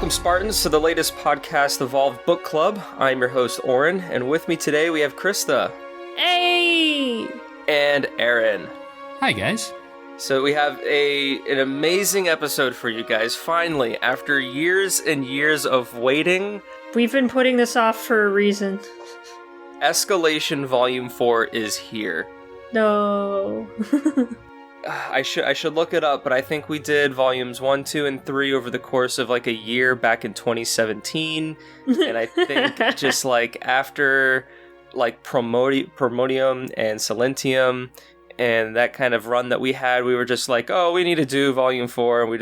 Welcome, Spartans, to the latest podcast, Evolved Book Club. I'm your host, Oren, and with me today we have Krista. Hey! And Aaron. Hi, guys. So we have an amazing episode for you guys. Finally, after years and years of waiting, We've been putting this off for a reason. Escalation Volume 4 is here. No. I should look it up, but I think we did volumes 1, 2, and 3 over the course of like a year back in 2017. And I think just like after like Promodium and Silentium and that kind of run that we had, we were just like, oh, we need to do volume 4, and we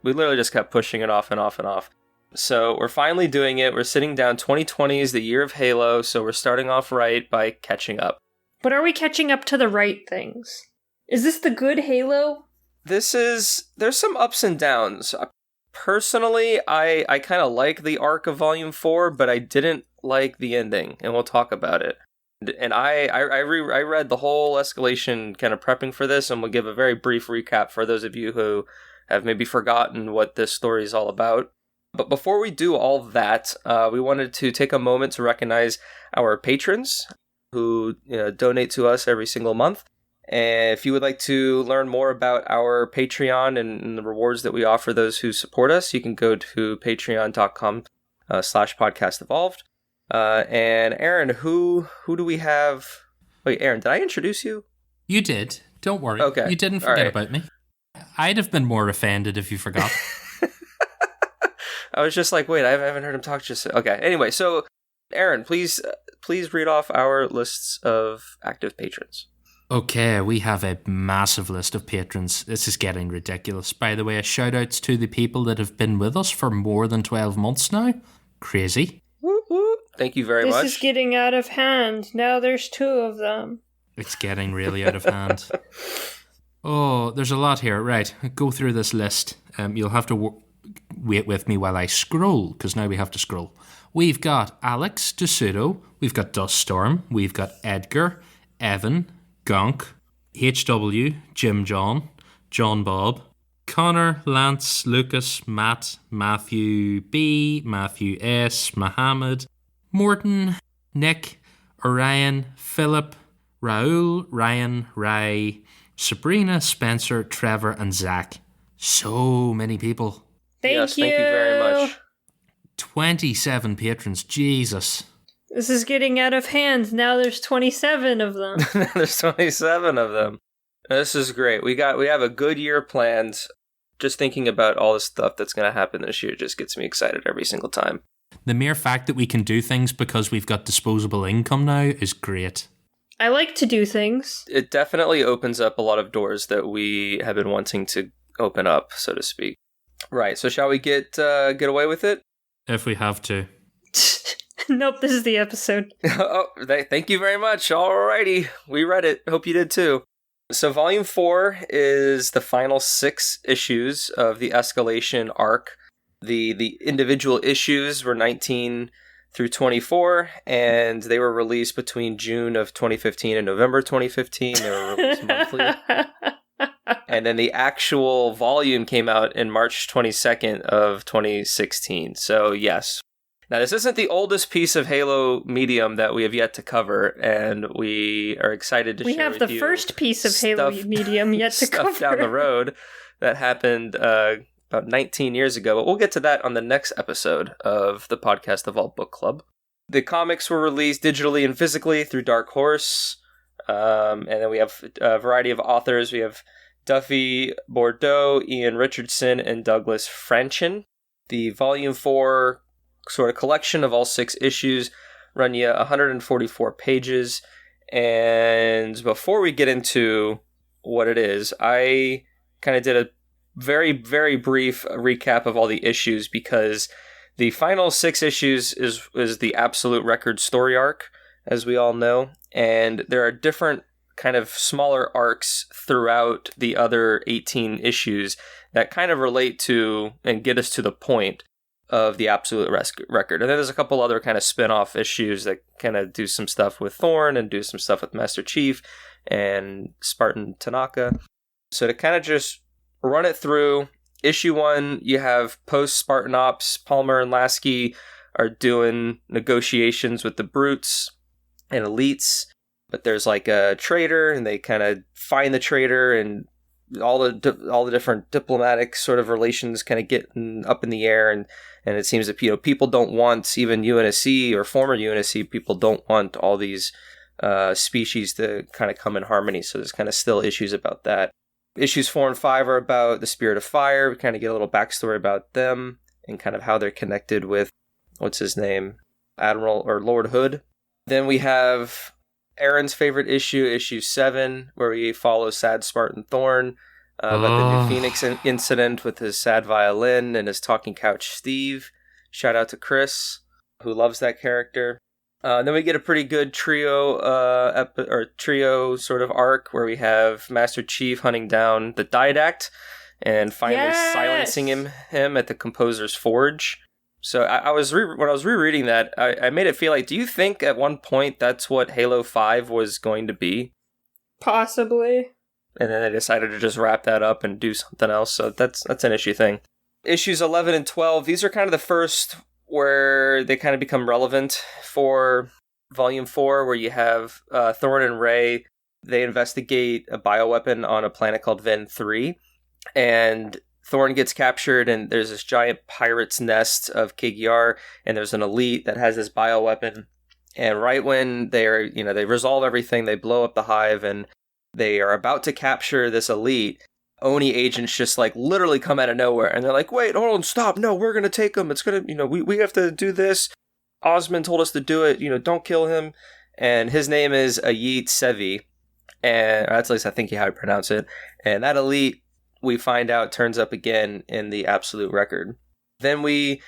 literally just kept pushing it off and off and off. So we're finally doing it. We're sitting down. 2020 is the year of Halo, so we're starting off right by catching up. But are we catching up to the right things? Is this the good Halo? There's some ups and downs. Personally, I kind of like the arc of Volume 4, but I didn't like the ending, and we'll talk about it. And I read the whole Escalation kind of prepping for this, and we'll give a very brief recap for those of you who have maybe forgotten what this story is all about. But before we do all that, we wanted to take a moment to recognize our patrons who donate to us every single month. And if you would like to learn more about our Patreon and the rewards that we offer those who support us, you can go to patreon.com/podcastevolved. And Aaron, who do we have? Wait, Aaron, did I introduce you? You did. Don't worry. Okay. You didn't forget about me. I'd have been more offended if you forgot. I was just like, wait, I haven't heard him talk just... Okay, anyway, so Aaron, please read off our lists of active patrons. Okay, we have a massive list of patrons. This is getting ridiculous. By the way, a shout outs to the people that have been with us for more than 12 months now. Crazy. Woo woo. Thank you very much. This is getting out of hand. Now there's 2 of them. It's getting really out of hand. Oh, there's a lot here. Right, go through this list. You'll have to wait with me while I scroll, because now we have to scroll. We've got Alex DeSudo. We've got Duststorm. We've got Edgar, Evan, Gunk, HW, Jim John, John Bob, Connor, Lance, Lucas, Matt, Matthew B, Matthew S, Mohammed, Morton, Nick, Orion, Philip, Raul, Ryan, Ray, Sabrina, Spencer, Trevor, and Zach. So many people. Thank you very much. 27 patrons, Jesus. This is getting out of hand. Now there's 27 of them. There's 27 of them. This is great. We have a good year planned. Just thinking about all the stuff that's going to happen this year just gets me excited every single time. The mere fact that we can do things because we've got disposable income now is great. I like to do things. It definitely opens up a lot of doors that we have been wanting to open up, so to speak. Right, so shall we get away with it? If we have to. Nope, this is the episode. Thank you very much. Alrighty, we read it. Hope you did too. So Volume 4 is the final 6 issues of the Escalation arc. The individual issues were 19 through 24, and they were released between June of 2015 and November 2015. They were released monthly. And then the actual volume came out in March 22nd of 2016. So yes. Now, this isn't the oldest piece of Halo medium that we have yet to cover, and we are excited to share with you. We have the first piece of Halo medium yet to cover. Stuff down the road that happened about 19 years ago, but we'll get to that on the next episode of the podcast Evolved Book Club. The comics were released digitally and physically through Dark Horse, and then we have a variety of authors. We have Duffy Bordeaux, Ian Richardson, and Douglas Franchin. The Volume 4 sort of collection of all 6 issues run you 144 pages. And before we get into what it is, I kind of did a very, very brief recap of all the issues because the final 6 issues is the Absoute Record story arc, as we all know. And there are different kind of smaller arcs throughout the other 18 issues that kind of relate to and get us to the point of the Absoute Record. And then there's a couple other kind of spin-off issues that kind of do some stuff with Thorn and do some stuff with Master Chief and Spartan Tanaka. So to kind of just run it through Issue 1, you have post-Spartan Ops. Palmer and Lasky are doing negotiations with the Brutes and Elites, but there's like a traitor, and they kind of find the traitor, and all the different diplomatic sort of relations kind of get up in the air, and it seems that people don't want, even UNSC or former UNSC people don't want all these species to kind of come in harmony. So there's kind of still issues about that. Issues 4 and 5 are about the Spirit of Fire. We kind of get a little backstory about them and kind of how they're connected with, what's his name, Admiral or Lord Hood. Then we have Aaron's favorite issue, issue 7, where we follow sad Spartan Thorn about the New Phoenix incident with his sad violin and his talking couch Steve. Shout out to Chris, who loves that character. Then we get a pretty good trio sort of arc where we have Master Chief hunting down the Didact and finally silencing him at the Composer's Forge. So when I was rereading that, I made it feel like, do you think at one point that's what Halo 5 was going to be? Possibly. And then they decided to just wrap that up and do something else. So that's an issue thing. Issues 11 and 12, these are kind of the first where they kind of become relevant for Volume 4, where you have Thorn and Ray. They investigate a bioweapon on a planet called Ven 3, and Thorn gets captured, and there's this giant pirate's nest of Kig-Yar, and there's an elite that has this bioweapon. And right when they resolve everything, they blow up the hive, and they are about to capture this elite, Oni agents just like literally come out of nowhere, and they're like, wait, hold on, stop, no, we're gonna take him, it's gonna, we have to do this, Osmond told us to do it, don't kill him. And his name is Ayit Sevi, and or at least I think how I pronounce it, and that elite, we find out, turns up again in the Absolute Record. Then we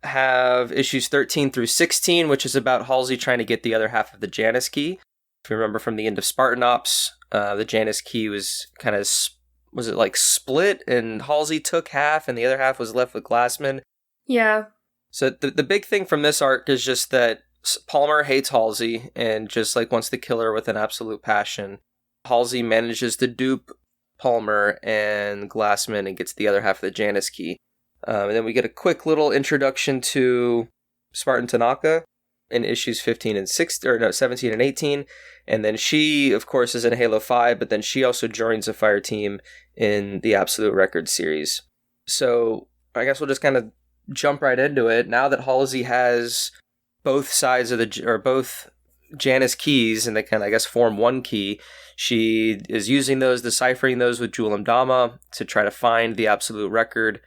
have issues 13 through 16, which is about Halsey trying to get the other half of the Janus key. If you remember from the end of Spartan Ops, the Janus key was kind of split, and Halsey took half and the other half was left with Glassman? Yeah. So the big thing from this arc is just that Palmer hates Halsey and just like wants to kill her with an absolute passion. Halsey manages to dupe Palmer and Glassman and gets the other half of the Janus key. And then we get a quick little introduction to Spartan Tanaka in issues 17 and 18. And then she, of course, is in Halo 5, but then she also joins a fire team in the Absolute Record series. So I guess we'll just kind of jump right into it. Now that Halsey has both sides of both Janus keys, and they can, I guess, form one key, she is using those, deciphering those with Jul Mdama to try to find the Absolute Record.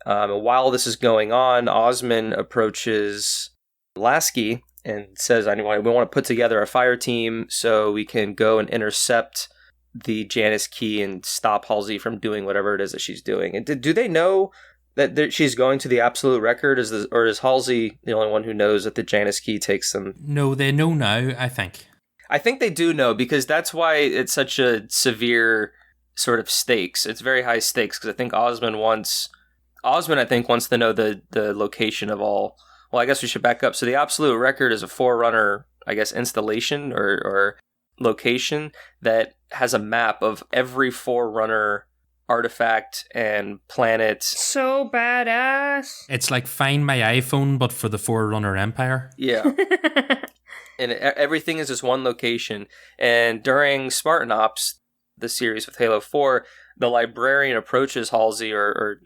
And while this is going on, Osmond approaches Lasky and says, we want to put together a fire team so we can go and intercept the Janus key and stop Halsey from doing whatever it is that she's doing. And do they know that she's going to the Absolute Record, or is Halsey the only one who knows that the Janus key takes them? No, they know now, I think. I think they do know, because that's why it's such a severe sort of stakes. It's very high stakes, because I think Osmond wants to know the location of all. Well, I guess we should back up. So the Absolute Record is a Forerunner, I guess, installation or location that has a map of every Forerunner artifact and planet. So badass. It's like Find My iPhone, but for the Forerunner Empire. Yeah. And everything is just one location. And during Spartan Ops, the series with Halo 4, the librarian approaches Halsey or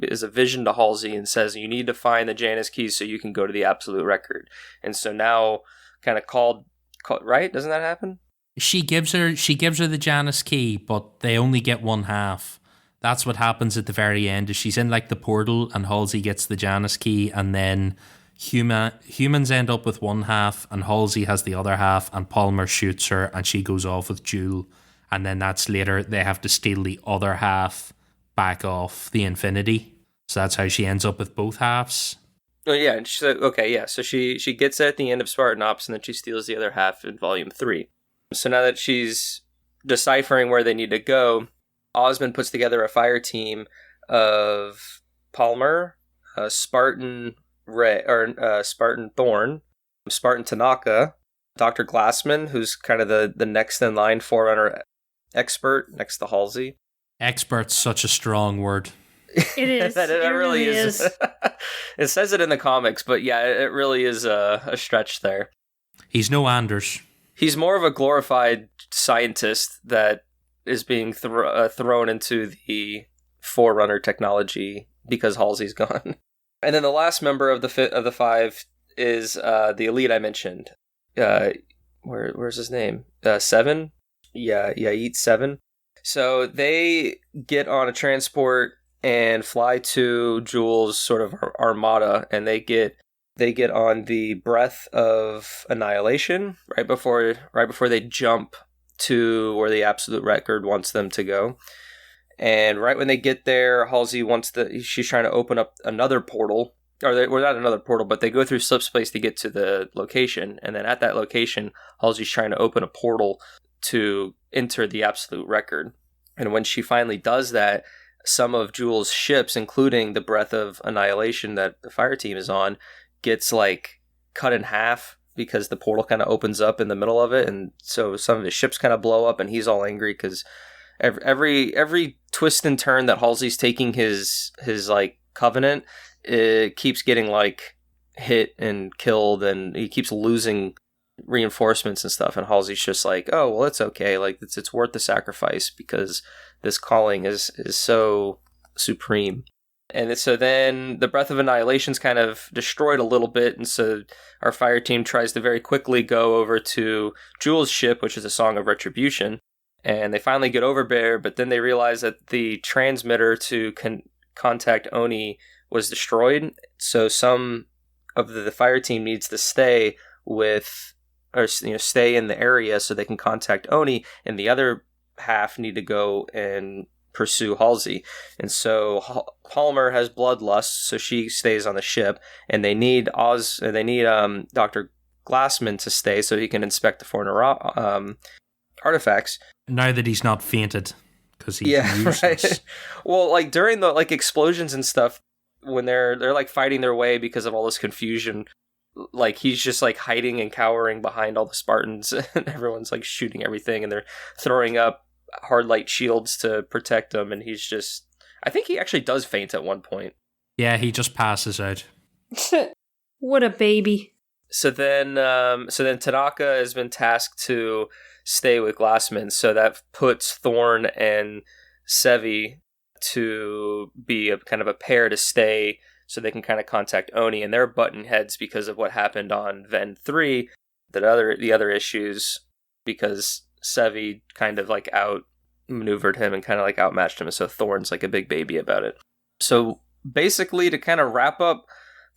is a vision to Halsey and says, you need to find the Janus keys so you can go to the Absolute Record. And so now kind of called right? Doesn't that happen? She gives her the Janus key, but they only get one half. That's what happens at the very end. Is she's in like the portal and Halsey gets the Janus key, and then humans end up with one half and Halsey has the other half, and Palmer shoots her and she goes off with Jul. And then that's later they have to steal the other half back off the Infinity. So that's how she ends up with both halves. Oh yeah, and so she gets it at the end of Spartan Ops, and then she steals the other half in Volume 3. So now that she's deciphering where they need to go, Osmond puts together a fire team of Palmer, Spartan Thorn, Spartan Tanaka, Dr. Glassman, who's kind of the next in line Forerunner expert next to Halsey. Expert's such a strong word. It is. That It really is. It says it in the comics, but yeah, it really is a stretch there. He's no Anders. He's more of a glorified scientist that is being thrown into the Forerunner technology because Halsey's gone. And then the last member of the five is the elite I mentioned. Where's his name? Seven? Yeah, Eat Seven. So they get on a transport and fly to Jul's sort of armada, and they get on the Breath of Annihilation right before they jump to where the Absolute Record wants them to go. And right when they get there, Halsey she's trying to open up another portal. Not another portal, but they go through slipspace to get to the location. And then at that location, Halsey's trying to open a portal to enter the Absolute Record. And when she finally does that, some of Jul's ships, including the Breath of Annihilation that the fire team is on, gets like cut in half because the portal kind of opens up in the middle of it. And so some of his ships kind of blow up, and he's all angry because every twist and turn that Halsey's taking his like covenant, it keeps getting like hit and killed, and he keeps losing reinforcements and stuff. And Halsey's just like, oh well, it's okay, like it's worth the sacrifice because this calling is so supreme. And so then the Breath of Annihilation's kind of destroyed a little bit, and so our fire team tries to very quickly go over to Jul's ship, which is a Song of Retribution. And they finally get over there, but then they realize that the transmitter to contact Oni was destroyed. So some of the fire team needs to stay stay in the area so they can contact Oni, and the other half need to go and pursue Halsey. And so Palmer has bloodlust, so she stays on the ship, and they need Dr. Glassman to stay so he can inspect the foreign artifacts. Now that he's not fainted, because he's useless. Right. Well, like during the like explosions and stuff, when they're like fighting their way because of all this confusion, like he's just like hiding and cowering behind all the Spartans, and everyone's like shooting everything, and they're throwing up hard light shields to protect him, and he's just, I think he actually does faint at one point. Yeah, he just passes out. What a baby. So then Tanaka has been tasked to stay with Glassman, so that puts Thorn and Sevi to be a kind of a pair to stay so they can kind of contact Oni, and they're button heads because of what happened on Ven 3, the other issues, because Sevi kind of like outmaneuvered him and kind of like outmatched him, and so Thorn's like a big baby about it. So basically, to kind of wrap up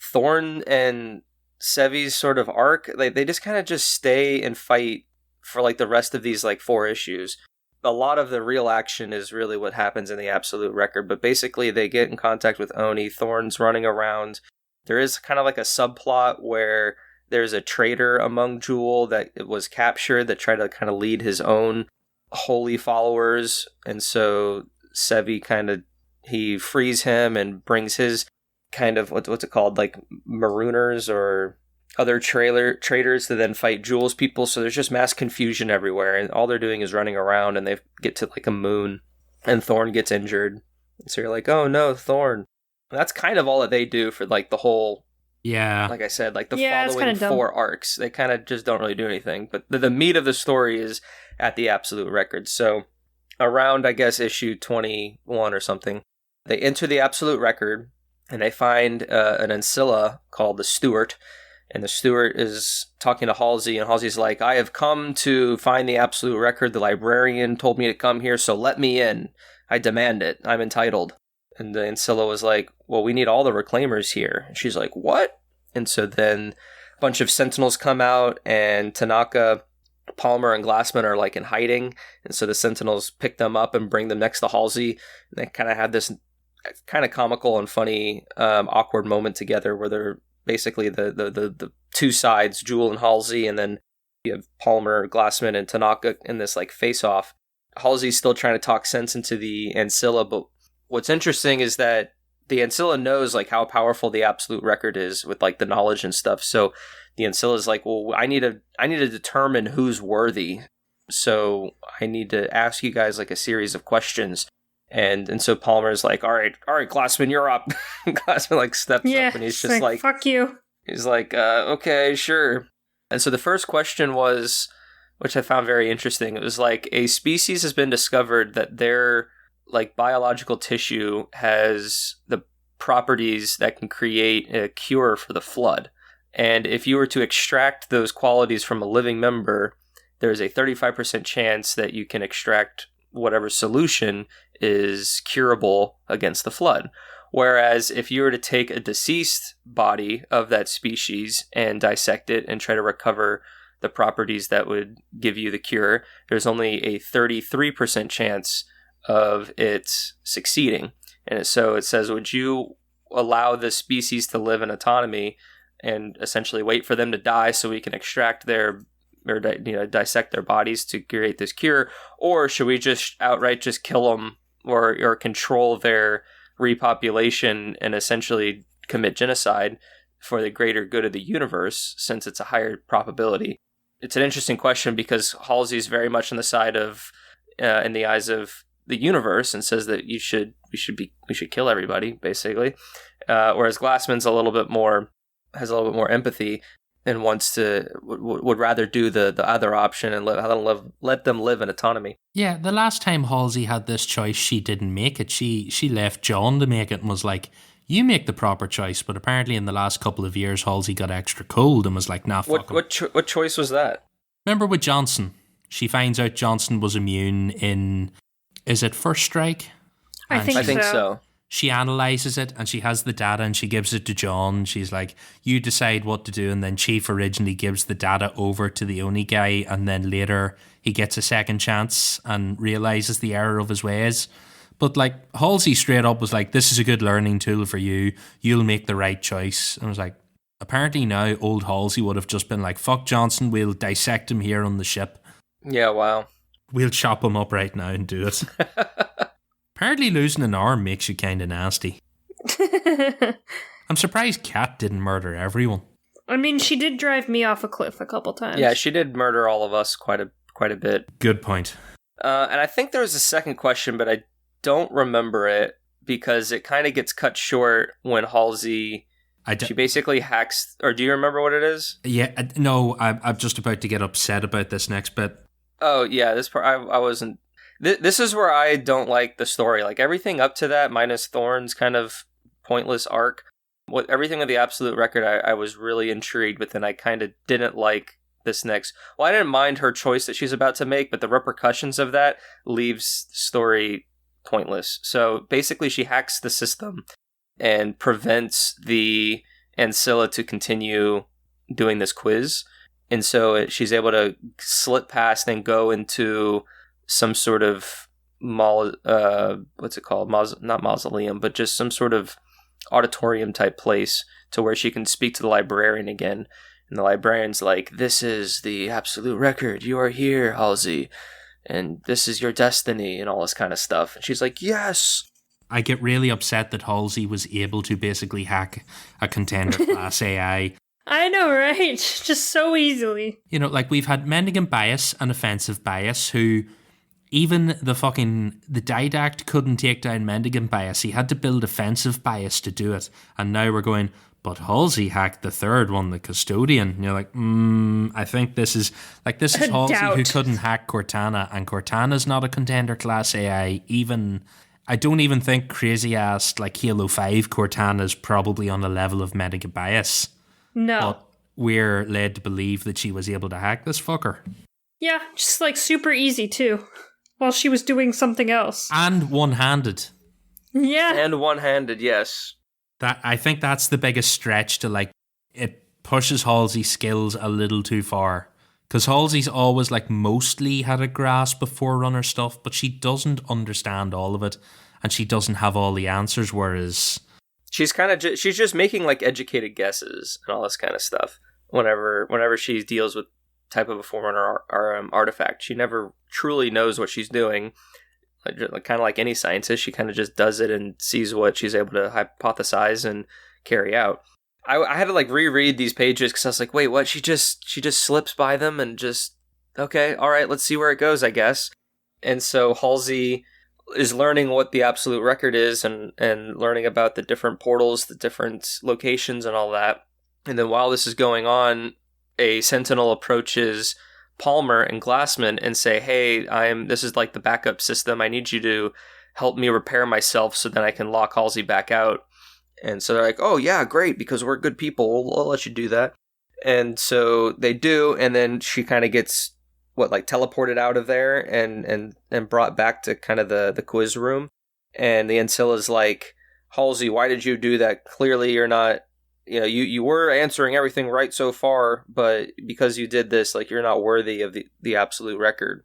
Thorn and Sevi's sort of arc, they just kind of just stay and fight for like the rest of these like 4 issues. A lot of the real action is really what happens in the Absolute Record, but basically they get in contact with Oni. Thorn's running around. There is kind of like a subplot where there's a traitor among Jul that was captured that tried to kind of lead his own holy followers, and so Sevi he frees him and brings his kind of what's it called, like marooners or other traitors to then fight Jul's people. So there's just mass confusion everywhere, and all they're doing is running around, and they get to like a moon, and Thorn gets injured, and so you're like, oh no, Thorn. And that's kind of all that they do for like the whole, like I said, like the following 4 arcs. They kind of just don't really do anything, but the meat of the story is at the Absolute Record. So around, I guess, issue 21 or something, they enter the Absolute Record, and they find an ancilla called the Steward. And the Steward is talking to Halsey, and Halsey's like, I have come to find the Absolute Record. The librarian told me to come here, so let me in. I demand it. I'm entitled. And the ancilla was like, well, we need all the reclaimers here. And she's like, what? And so then a bunch of Sentinels come out, and Tanaka, Palmer, and Glassman are like in hiding. And so the Sentinels pick them up and bring them next to Halsey. And they kind of have this kind of comical and funny, awkward moment together where they're basically the 2 sides, Jul and Halsey, and then you have Palmer, Glassman, and Tanaka in this like face-off. Halsey's still trying to talk sense into the ancilla, but what's interesting is that the ancilla knows like how powerful the Absolute Record is with like the knowledge and stuff. So the ancilla is like, well, I need to determine who's worthy. So I need to ask you guys like a series of questions. And so Palmer's like, all right, Glassman, you're up. Glassman like steps up and he's just like, fuck you. He's like, okay, sure. And so the first question was, which I found very interesting, it was like, a species has been discovered that their like biological tissue has the properties that can create a cure for the flood. And if you were to extract those qualities from a living member, there's a 35% chance that you can extract whatever solution is curable against the flood. Whereas if you were to take a deceased body of that species and dissect it and try to recover the properties that would give you the cure, there's only a 33% chance of it succeeding. And so it says, would you allow the species to live in autonomy and essentially wait for them to die so we can extract their or dissect their bodies to create this cure, or should we just outright just kill them or control their repopulation and essentially commit genocide for the greater good of the universe, since it's a higher probability? It's an interesting question because Halsey's very much on the side of, in the eyes of the universe, and says that we should kill everybody basically, whereas Glassman's has a little bit more empathy and would rather do the other option and let them live in autonomy. Yeah, the last time Halsey had this choice, she didn't make it. She left John to make it and was like, you make the proper choice. But apparently in the last couple of years, Halsey got extra cold and was like, nah, fuck him. What choice was that? Remember with Johnson? She finds out Johnson was immune in, is it First Strike? I think so. She analyzes it and she has the data and she gives it to John. She's like, you decide what to do. And then Chief originally gives the data over to the Oni guy. And then later he gets a second chance and realizes the error of his ways. But like Halsey straight up was like, this is a good learning tool for you. You'll make the right choice. And I was like, apparently now old Halsey would have just been like, fuck Johnson. We'll dissect him here on the ship. Yeah, wow. We'll chop him up right now and do it. Apparently losing an arm makes you kind of nasty. I'm surprised Kat didn't murder everyone. I mean, she did drive me off a cliff a couple times. Yeah, she did murder all of us quite a bit. Good point. And I think there was a second question, but I don't remember it because it kind of gets cut short when Halsey... she basically hacks... Or do you remember what it is? Yeah, no, I'm just about to get upset about this next bit. Oh, yeah, this part, I wasn't... This is where I don't like the story. Like, everything up to that, minus Thorne's kind of pointless arc, everything with the Absolute Record, I was really intrigued with, and I kind of didn't like this next... Well, I didn't mind her choice that she's about to make, but the repercussions of that leaves the story pointless. So, basically, she hacks the system and prevents the Ancilla to continue doing this quiz. And so she's able to slip past and go into some sort of what's it called? Not mausoleum, but just some sort of auditorium type place to where she can speak to the librarian again. And the librarian's like, this is the Absolute Record. You are here, Halsey. And this is your destiny and all this kind of stuff. And she's like, yes. I get really upset that Halsey was able to basically hack a contender class AI. I know, right? Just so easily. You know, like we've had mendicant bias and offensive bias who... Even the didact couldn't take down mendicant bias. He had to build offensive bias to do it. And now we're going, but Halsey hacked the third one, the custodian. And you're like, I think this is Halsey who couldn't hack Cortana. And Cortana's not a contender class AI. I don't even think crazy ass like Halo 5 Cortana's probably on the level of mendicant bias. No. But we're led to believe that she was able to hack this fucker. Yeah, just like super easy too. While she was doing something else. And one-handed. Yeah. And one-handed, yes. I think that's the biggest stretch to like, it pushes Halsey's skills a little too far. Because Halsey's always like mostly had a grasp of Forerunner stuff, but she doesn't understand all of it. And she doesn't have all the answers, whereas... She's she's just making like educated guesses and all this kind of stuff. Whenever she deals with type of a Forerunner artifact, she never truly knows what she's doing. Like kind of like any scientist, she kind of just does it and sees what she's able to hypothesize and carry out. I had to like reread these pages because I was like, wait, what? She just slips by them and just, okay, all right, let's see where it goes, I guess. And so Halsey is learning what the Absolute Record is and learning about the different portals, the different locations and all that. And then while this is going on, a Sentinel approaches Palmer and Glassman and say, hey, this is like the backup system. I need you to help me repair myself so then I can lock Halsey back out. And so they're like, oh yeah, great, because we're good people. We'll let you do that. And so they do, and then she kind of gets, teleported out of there and brought back to kind of the quiz room. And the Ancilla's like, Halsey, why did you do that? Clearly you're not, you were answering everything right so far, but because you did this, like, you're not worthy of the Absolute Record.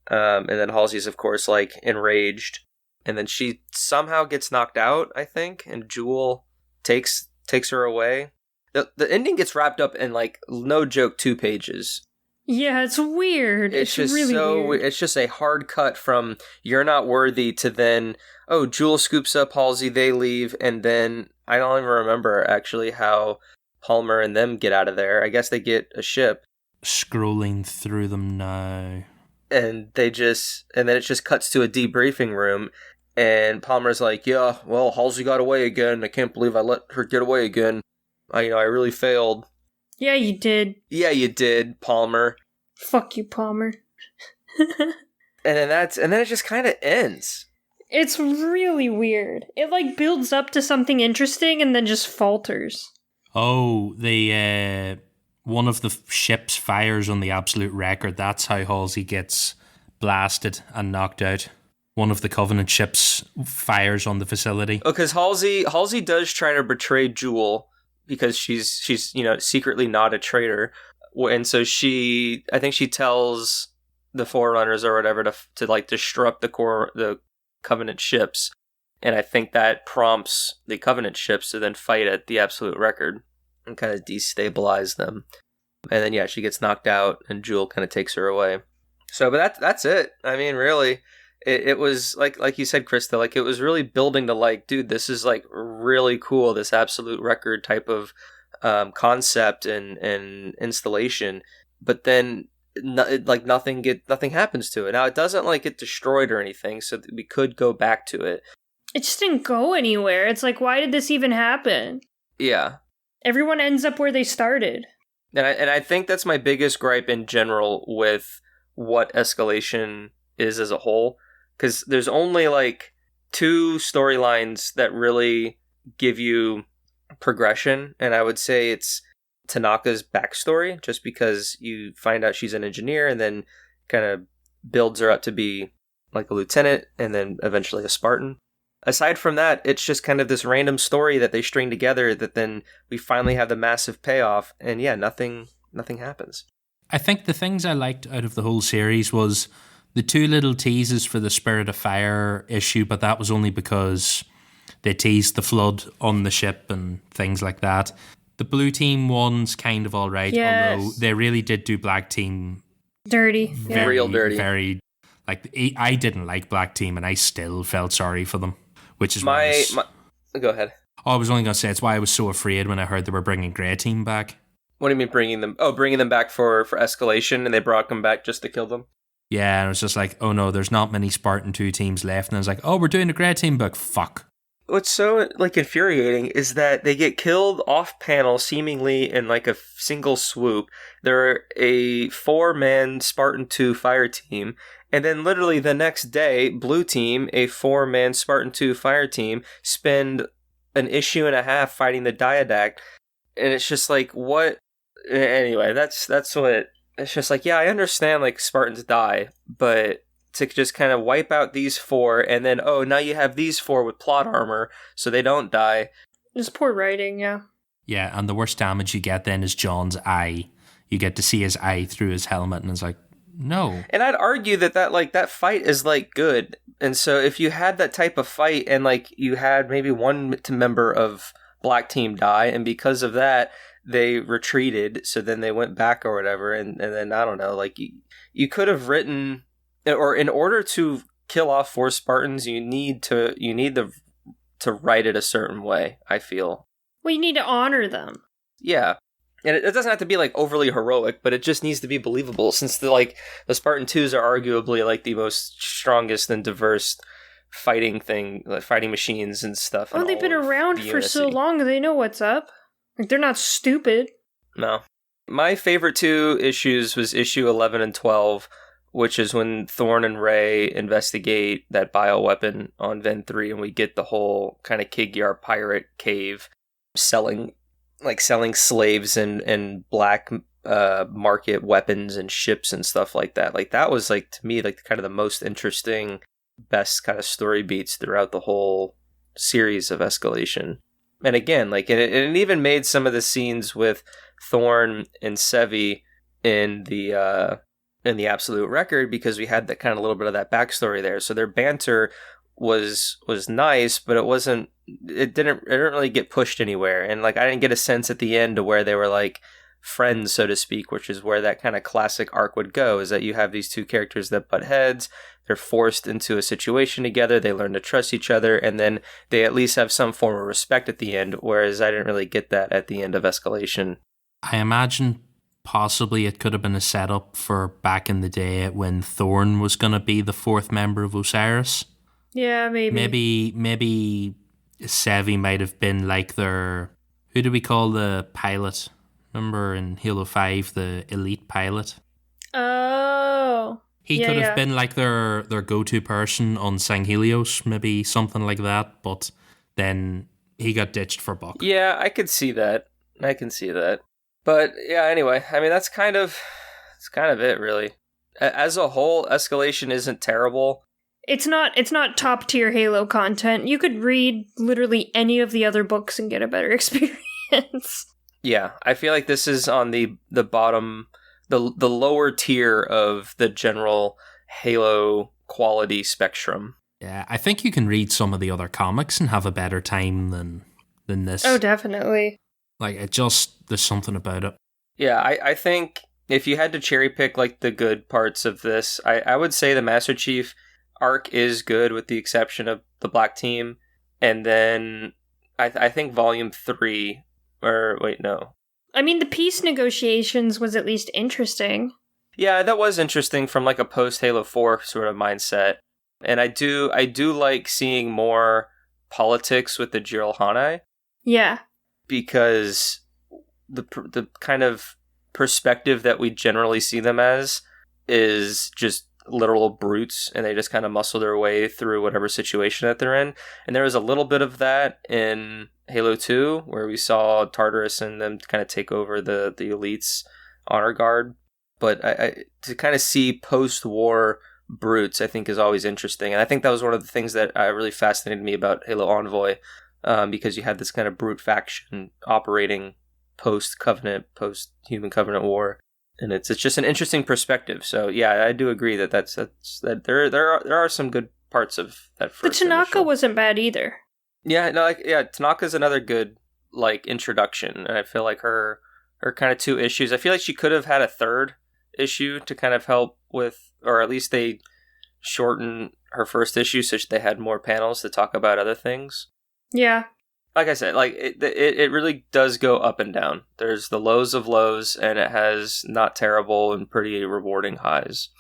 And then Halsey's, of course, like, enraged. And then she somehow gets knocked out, I think, and Jul takes her away. The ending gets wrapped up in, like, no joke, 2 pages. Yeah, it's weird. It's just really weird. It's just a hard cut from you're not worthy to then, oh, Jul scoops up Halsey, they leave, and then I don't even remember actually how Palmer and them get out of there. I guess they get a ship. Scrolling through them now. And then it just cuts to a debriefing room, and Palmer's like, yeah, well, Halsey got away again. I can't believe I let her get away again. I really failed. Yeah, you did. Yeah, you did, Palmer. Fuck you, Palmer. And then it just kind of ends. It's really weird. It, like, builds up to something interesting and then just falters. Oh, one of the ships fires on the Absolute Record. That's how Halsey gets blasted and knocked out. One of the Covenant ships fires on the facility. Oh, because Halsey does try to betray Jul because she's secretly not a traitor, and so I think she tells the Forerunners or whatever to like disrupt the Covenant ships, and I think that prompts the Covenant ships to then fight at the Absolute Record and kind of destabilize them. And then she gets knocked out, and Jul kind of takes her away. So, but that's it. I mean, really, it was like you said, Krista. Like, it was really building to, like, dude, this is like really cool. This Absolute Record type of concept and installation. But then, nothing happens to it. Now, it doesn't like get destroyed or anything, so we could go back to it. It just didn't go anywhere. It's like, why did this even happen? Yeah. Everyone ends up where they started. And I think that's my biggest gripe in general with what Escalation is as a whole. Because there's only, like, 2 storylines that really give you progression. And I would say it's Tanaka's backstory, just because you find out she's an engineer and then kind of builds her up to be, like, a lieutenant and then eventually a Spartan. Aside from that, it's just kind of this random story that they string together that then we finally have the massive payoff, and nothing happens. I think the things I liked out of the whole series was the 2 little teases for the Spirit of Fire issue, but that was only because they teased the flood on the ship and things like that. The Blue Team one's kind of alright, yes. Although they really did do Black Team dirty. Real dirty. Very, like, I didn't like Black Team and I still felt sorry for them. Which is my go ahead. Oh, I was only going to say it's why I was so afraid when I heard they were bringing Grey Team back. What do you mean bringing them? Oh, bringing them back for Escalation, and they brought them back just to kill them? Yeah, and it was just like, oh no, there's not many Spartan-IV teams left. And I was like, oh, we're doing a Grey Team book. Fuck. What's so, like, infuriating is that they get killed off-panel seemingly in, like, a single swoop. They're a 4-man Spartan-II fire team. And then literally the next day, Blue Team, a 4-man Spartan-II fire team, spend an issue and a half fighting the Diadact. And it's just like, what? Anyway, that's what... It's just like, yeah, I understand, like, Spartans die, but to just kind of wipe out these 4, and then, oh, now you have these 4 with plot armor, so they don't die. Just poor writing, yeah. Yeah, and the worst damage you get then is John's eye. You get to see his eye through his helmet, and it's like, no. And I'd argue that fight is, like, good. And so if you had that type of fight and, like, you had maybe one member of Black Team die, and because of that, they retreated, so then they went back or whatever, and then, I don't know, like, you could have written, or in order to kill off 4 Spartans, you need to write it a certain way, I feel. Well, you need to honor them. Yeah. And it doesn't have to be, like, overly heroic, but it just needs to be believable, since the Spartan-IIs are arguably, like, the most strongest and diverse fighting machines and stuff. Oh, they've been around for so long, they know what's up. Like, they're not stupid. No. My favorite 2 issues was issue 11 and 12, which is when Thorn and Ray investigate that bioweapon on Ven 3, and we get the whole kind of Kig-Yar pirate cave selling slaves and black market weapons and ships and stuff like that. Like, that was, like, to me, like, kind of the most interesting, best kind of story beats throughout the whole series of Escalation. And again, like, it even made some of the scenes with Thorn and Sevi in the Absoute Record, because we had that kind of little bit of that backstory there. So their banter was nice, but it didn't really get pushed anywhere. And like, I didn't get a sense at the end to where they were like friends, so to speak, which is where that kind of classic arc would go, is that you have these 2 characters that butt heads, they're forced into a situation together, they learn to trust each other, and then they at least have some form of respect at the end, whereas I didn't really get that at the end of Escalation. I imagine possibly it could have been a setup for back in the day when Thorn was going to be the 4th member of Osiris. Yeah, maybe. Maybe Sevi might have been like their... Who do we call the pilot? Remember in Halo 5, the elite pilot? Oh. He could have been like their go-to person on Sanghelios, maybe something like that, but then he got ditched for Buck. Yeah, I could see that. I can see that. But yeah, anyway, I mean, that's kind of it, really. As a whole, Escalation isn't terrible. It's not top tier Halo content. You could read literally any of the other books and get a better experience. Yeah, I feel like this is on the bottom, the lower tier of the general Halo quality spectrum. Yeah, I think you can read some of the other comics and have a better time than this. Oh, definitely. Like, there's something about it. Yeah, I think if you had to cherry pick like the good parts of this, I would say the Master Chief arc is good, with the exception of the Black Team. And then I think Volume 3, or wait, no. I mean, the peace negotiations was at least interesting. Yeah, that was interesting from like a post-Halo 4 sort of mindset. And I do like seeing more politics with the Jiralhanae. Yeah. Because the kind of perspective that we generally see them as is just literal brutes, and they just kind of muscle their way through whatever situation that they're in. And there was a little bit of that in Halo 2, where we saw Tartarus and them kind of take over the Elite's honor guard. But I to kind of see post-war brutes, I think, is always interesting. And I think that was one of the things that really fascinated me about Halo Envoy, because you had this kind of brute faction operating post-Covenant, post-Human Covenant War. And it's just an interesting perspective. So yeah, I do agree that that there are some good parts of that first. The Tanaka initial. wasn't bad either. Yeah, no, Tanaka's another good like introduction, and I feel like her kind of 2 issues. I feel like she could have had a 3rd issue to kind of help with, or at least they shorten her first issue so they had more panels to talk about other things. Yeah. Like I said, like it really does go up and down. There's the lows of lows, and it has not terrible and pretty rewarding highs.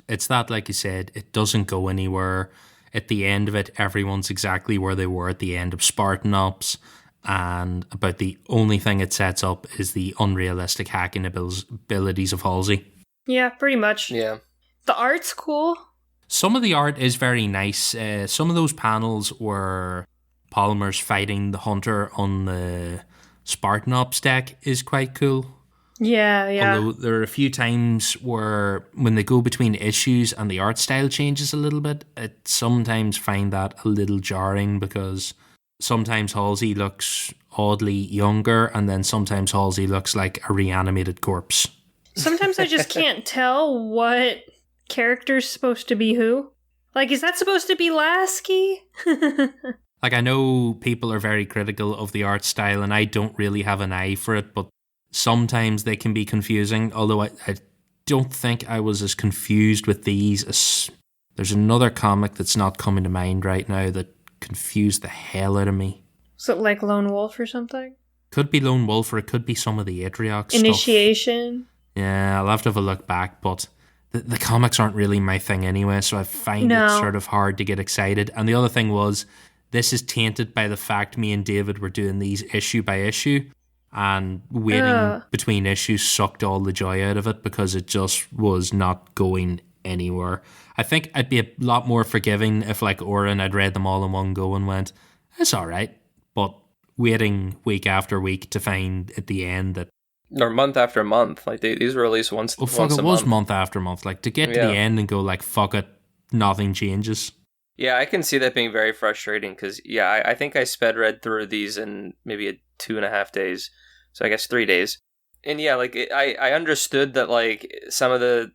It's that, like you said, it doesn't go anywhere. At the end of it, everyone's exactly where they were at the end of Spartan Ops, and about the only thing it sets up is the unrealistic hacking abilities of Halsey. Yeah, pretty much. Yeah. The art's cool. Some of the art is very nice. Some of those panels were Polymer's fighting the Hunter on the Spartan Ops deck is quite cool. Yeah. Although there are a few times where when they go between issues and the art style changes a little bit, I sometimes find that a little jarring, because sometimes Halsey looks oddly younger, and then sometimes Halsey looks like a reanimated corpse. Sometimes I just can't tell what character's supposed to be who. Like, is that supposed to be Lasky? Like, I know people are very critical of the art style, and I don't really have an eye for it, but sometimes they can be confusing, although I don't think I was as confused with these as... There's another comic that's not coming to mind right now that confused the hell out of me. Is it like Lone Wolf or something? Could be Lone Wolf, or it could be some of the Atriox Initiation? stuff. Yeah, I'll have to have a look back, but the comics aren't really my thing anyway, so I find it sort of hard to get excited. And the other thing was, this is tainted by the fact me and David were doing these issue by issue, and waiting between issues sucked all the joy out of it because it just was not going anywhere. I think I'd be a lot more forgiving if, like Oren, I'd read them all in one go and went, it's all right. But waiting week after week to find at the end that, or month after month, like these were released once. Oh fuck! Once it was month after month. Like to get to the end and go like, fuck it, nothing changes. Yeah, I can see that being very frustrating because I think I sped read through these in maybe 2.5 days, so I guess 3 days. And yeah, like I understood that like some of the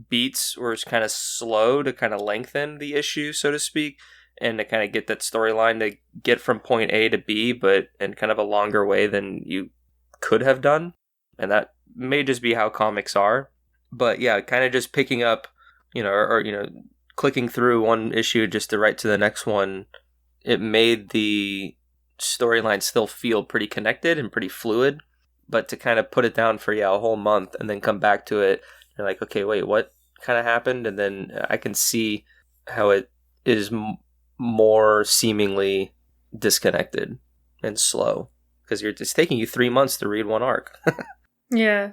beats were kind of slow to kind of lengthen the issue, so to speak, and to kind of get that storyline to get from point A to B, but in kind of a longer way than you could have done. And that may just be how comics are. But yeah, kind of just picking up, or clicking through one issue just to right to the next one, it made the storyline still feel pretty connected and pretty fluid. But to kind of put it down for a whole month and then come back to it, you're like, okay, wait, what kind of happened? And then I can see how it is more seemingly disconnected and slow because it's taking you 3 months to read one arc. Yeah.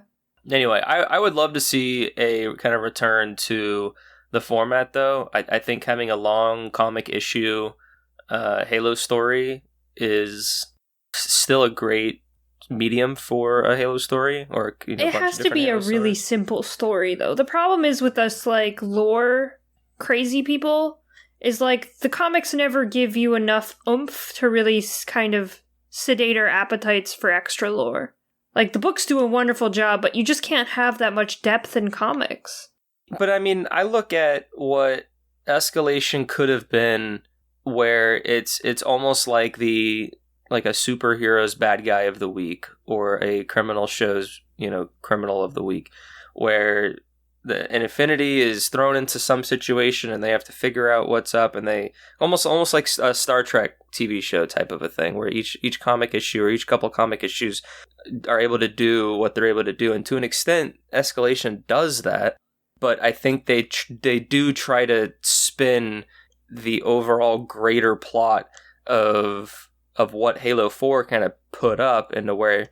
Anyway, I would love to see a kind of return to the format, though. I think having a long comic issue Halo story is still a great medium for a Halo story. Or it has to be a really simple story, though. The problem is with us, like, lore crazy people, is like the comics never give you enough oomph to really kind of sedate our appetites for extra lore. Like, the books do a wonderful job, but you just can't have that much depth in comics. But I mean, I look at what Escalation could have been, where it's almost like a superhero's bad guy of the week, or a criminal show's, criminal of the week, where an Infinity is thrown into some situation and they have to figure out what's up, and they almost like a Star Trek TV show type of a thing, where each comic issue or each couple comic issues are able to do what they're able to do, and to an extent, Escalation does that. But I think they do try to spin the overall greater plot of what Halo 4 kind of put up into where,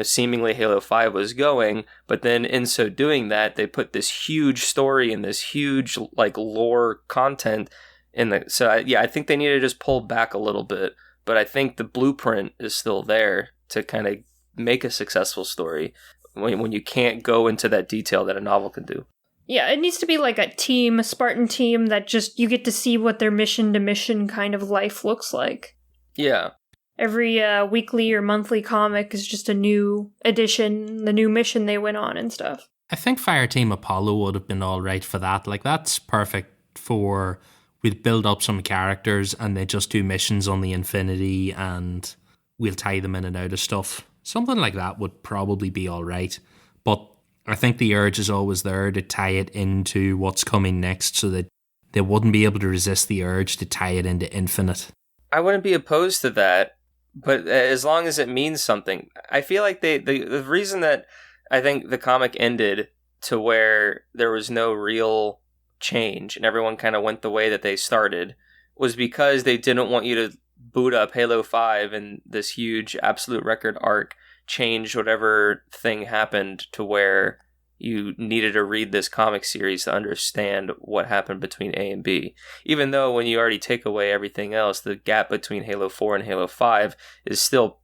seemingly Halo 5 was going. But then in so doing that, they put this huge story and this huge like lore content in the. So I think they need to just pull back a little bit. But I think the blueprint is still there to kind of make a successful story when you can't go into that detail that a novel can do. Yeah, it needs to be like a Spartan team that just, you get to see what their mission to mission kind of life looks like. Yeah. Every weekly or monthly comic is just a new edition, the new mission they went on and stuff. I think Fireteam Apollo would have been all right for that. Like, that's perfect for, we'd build up some characters and they just do missions on the Infinity and we'll tie them in and out of stuff. Something like that would probably be all right. But I think the urge is always there to tie it into what's coming next, so that they wouldn't be able to resist the urge to tie it into Infinite. I wouldn't be opposed to that, but as long as it means something. I feel like the reason that I think the comic ended to where there was no real change and everyone kind of went the way that they started was because they didn't want you to boot up Halo 5 and this huge Absolute Record arc change whatever thing happened to where you needed to read this comic series to understand what happened between A and B. Even though when you already take away everything else, the gap between Halo 4 and Halo 5 is still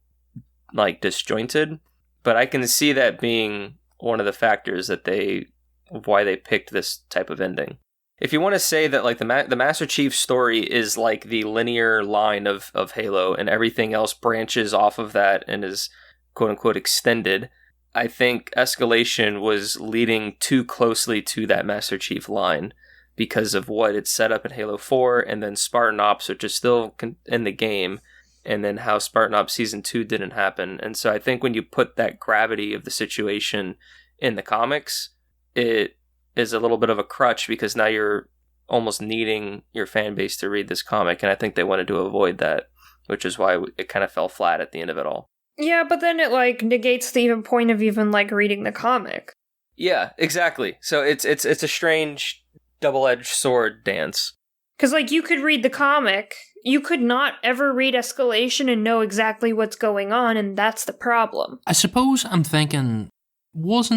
like disjointed. But I can see that being one of the factors why they picked this type of ending. If you want to say that like the Master Chief story is like the linear line of Halo and everything else branches off of that and is quote-unquote extended, I think Escalation was leading too closely to that Master Chief line because of what it set up in Halo 4 and then Spartan Ops, which is still in the game, and then how Spartan Ops Season 2 didn't happen. And so I think when you put that gravity of the situation in the comics, it is a little bit of a crutch because now you're almost needing your fan base to read this comic, and I think they wanted to avoid that, which is why it kind of fell flat at the end of it all. Yeah, but then it, like, negates the even point of even, like, reading the comic. Yeah, exactly. So it's a strange double-edged sword dance. Because, like, you could read the comic, you could not ever read Escalation and know exactly what's going on, and that's the problem. I suppose I'm thinking, which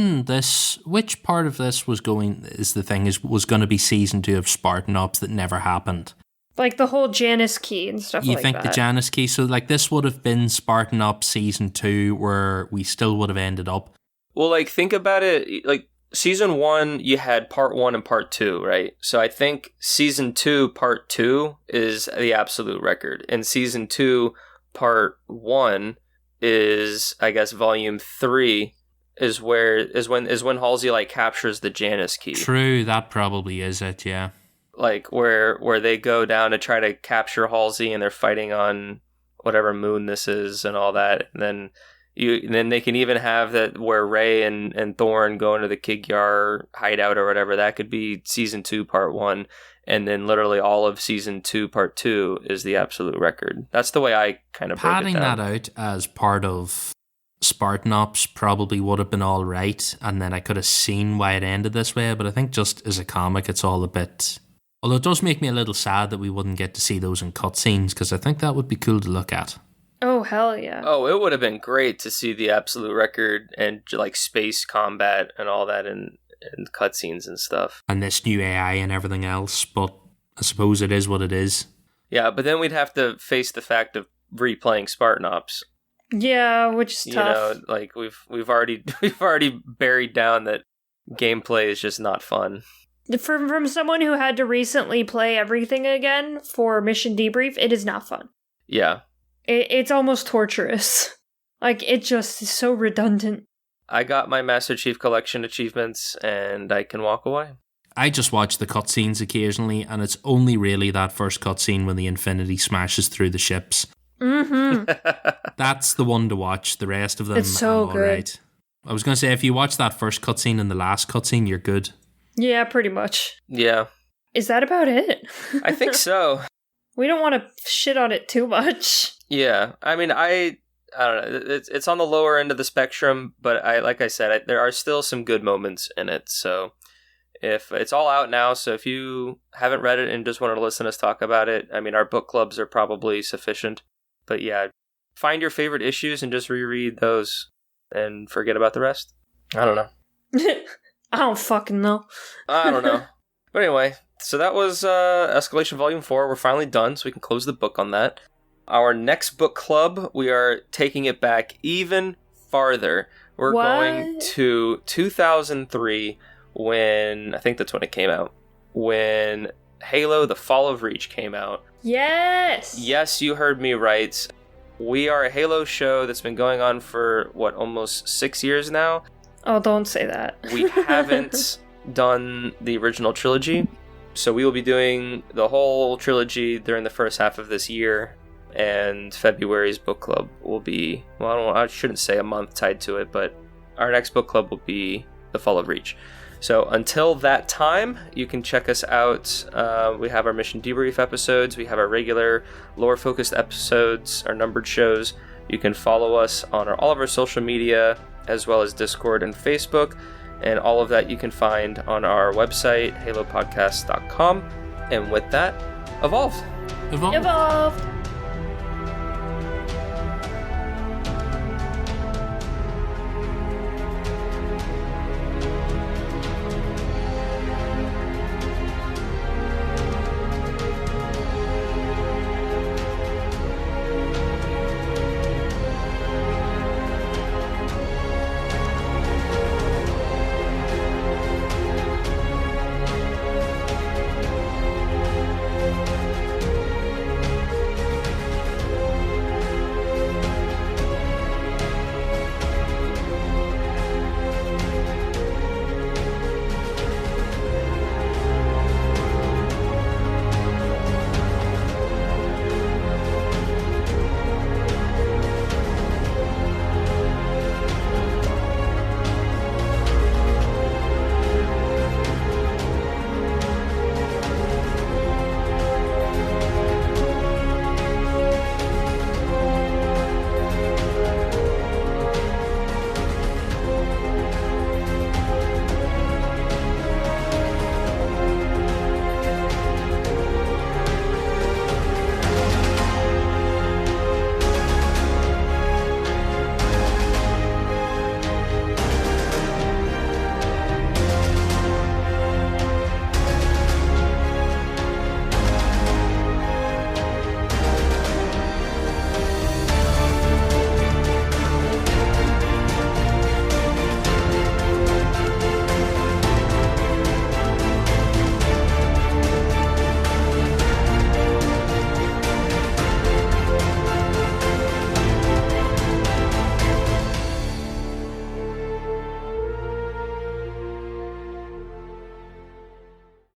part of this was going to be season 2 of Spartan-Ops that never happened? Like the whole Janus key and stuff like that. You think the Janus key? So, like, this would have been Spartan-Ops season 2 where we still would have ended up. Well, like, think about it, like, Season 1, you had Part 1 and Part 2, right? So I think Season 2, Part 2 is the Absolute Record. And Season 2, Part 1 is, I guess, Volume 3 is when Halsey, like, captures the Janus key. True, that probably is it, yeah. Like, where they go down to try to capture Halsey and they're fighting on whatever moon this is and all that. And then they can even have that where Ray and Thorn go into the Kigyar hideout or whatever. That could be Season 2, Part 1. And then literally all of Season 2, Part 2 is the Absolute Record. That's the way I kind of broke it down. Padding that out as part of Spartan-Ops probably would have been all right. And then I could have seen why it ended this way. But I think just as a comic, it's all a bit... Although it does make me a little sad that we wouldn't get to see those in cutscenes, because I think that would be cool to look at. Oh, hell yeah. Oh, it would have been great to see the Absolute Record and, like, space combat and all that in cutscenes and stuff. And this new AI and everything else, but I suppose it is what it is. Yeah, but then we'd have to face the fact of replaying Spartan-Ops. Yeah, which is tough. You know, like, we've already buried down that gameplay is just not fun. From someone who had to recently play everything again for Mission Debrief, it is not fun. Yeah. It's almost torturous. Like, it just is so redundant. I got my Master Chief Collection achievements, and I can walk away. I just watch the cutscenes occasionally, and it's only really that first cutscene when the Infinity smashes through the ships. Mm-hmm. That's the one to watch. The rest of them, it's so I'm good. Right. I was going to say, if you watch that first cutscene and the last cutscene, you're good. Yeah, pretty much. Yeah. Is that about it? I think so. We don't want to shit on it too much. Yeah, I mean, I don't know. It's on the lower end of the spectrum, but like I said, there are still some good moments in it. So if it's all out now, so if you haven't read it and just want to listen to us talk about it, I mean, our book clubs are probably sufficient. But yeah, find your favorite issues and just reread those and forget about the rest. I don't know. I don't fucking know. I don't know. But anyway, so that was Escalation Volume 4. We're finally done, so we can close the book on that. Our next book club, we are taking it back even farther. We're going to 2003, when, I think that's when it came out, when Halo: The Fall of Reach came out. Yes! Yes, you heard me right. We are a Halo show that's been going on for, almost 6 years now? Oh, don't say that. We haven't done the original trilogy, so we will be doing the whole trilogy during the first half of this year. And February's book club will be, I shouldn't say a month tied to it, but our next book club will be The Fall of Reach. So until that time, you can check us out. We have our Mission Debrief episodes. We have our regular lore-focused episodes, our numbered shows. You can follow us on all of our social media, as well as Discord and Facebook. And all of that you can find on our website, halopodcast.com. And with that, evolve! Evolve! Evolve!